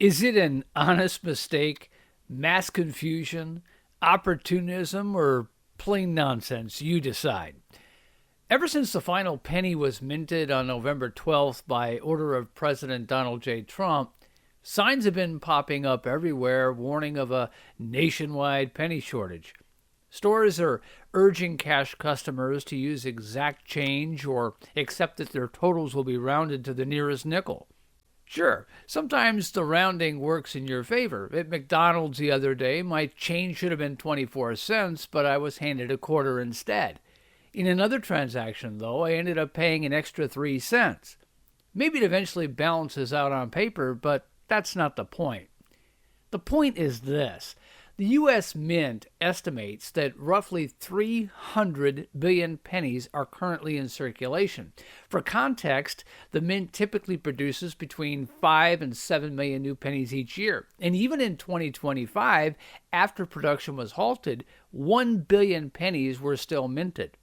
Is it an honest mistake, mass confusion, opportunism, or plain nonsense? You decide. Ever since the final penny was minted on November 12th by order of President Donald J. Trump, signs have been popping up everywhere warning of a nationwide penny shortage. Stores are urging cash customers to use exact change or accept that their totals will be rounded to the nearest nickel. Sure, sometimes the rounding works in your favor. At McDonald's the other day, my change should have been 24 cents, but I was handed a quarter instead. In another transaction, though, I ended up paying an extra 3 cents. Maybe it eventually balances out on paper, but that's not the point. The point is this. The U.S. Mint estimates that roughly 300 billion pennies are currently in circulation. For context, the Mint typically produces between 5 and 7 million new pennies each year. And even in 2025, after production was halted, 1 billion pennies were still minted.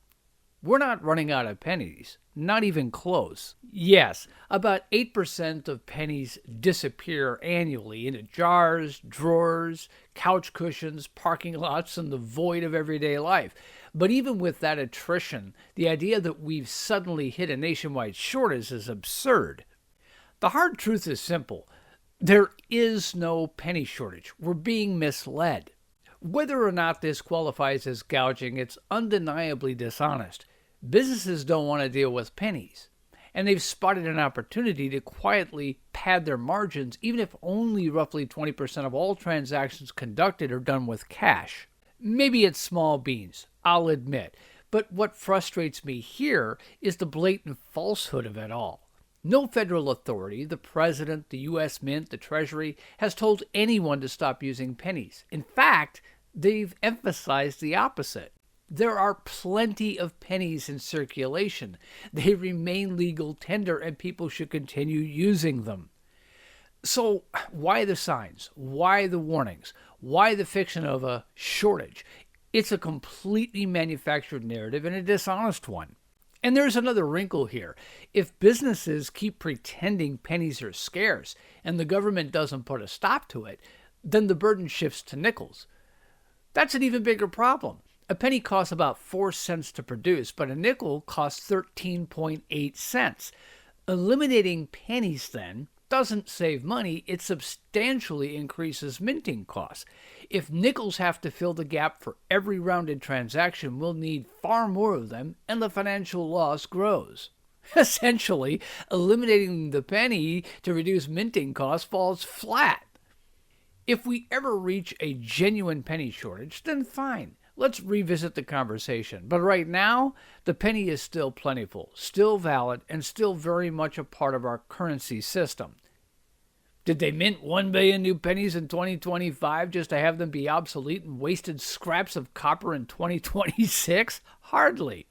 We're not running out of pennies, not even close. Yes, about 8% of pennies disappear annually into jars, drawers, couch cushions, parking lots, and the void of everyday life. But even with that attrition, the idea that we've suddenly hit a nationwide shortage is absurd. The hard truth is simple. There is no penny shortage. We're being misled. Whether or not this qualifies as gouging, it's undeniably dishonest. Businesses don't want to deal with pennies, and they've spotted an opportunity to quietly pad their margins, even if only roughly 20% of all transactions conducted are done with cash. Maybe it's small beans, I'll admit, but what frustrates me here is the blatant falsehood of it all. No federal authority, the president, the U.S. Mint, the Treasury, has told anyone to stop using pennies. In fact, they've emphasized the opposite. There are plenty of pennies in circulation. They remain legal tender and people should continue using them. So why the signs? Why the warnings? Why the fiction of a shortage? It's a completely manufactured narrative and a dishonest one. And there's another wrinkle here. If businesses keep pretending pennies are scarce and the government doesn't put a stop to it, then the burden shifts to nickels. That's an even bigger problem. A penny costs about 4 cents to produce, but a nickel costs 13.8 cents. Eliminating pennies, then, doesn't save money, it substantially increases minting costs. If nickels have to fill the gap for every rounded transaction, we'll need far more of them, and the financial loss grows. Essentially, eliminating the penny to reduce minting costs falls flat. If we ever reach a genuine penny shortage, then fine. Let's revisit the conversation. But right now, the penny is still plentiful, still valid, and still very much a part of our currency system. Did they mint 1 billion new pennies in 2025 just to have them be obsolete and wasted scraps of copper in 2026? Hardly.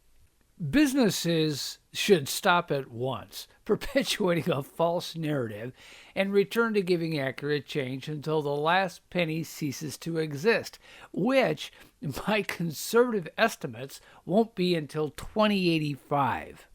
Businesses should stop at once, perpetuating a false narrative, and return to giving accurate change until the last penny ceases to exist, which, by conservative estimates, won't be until 2085.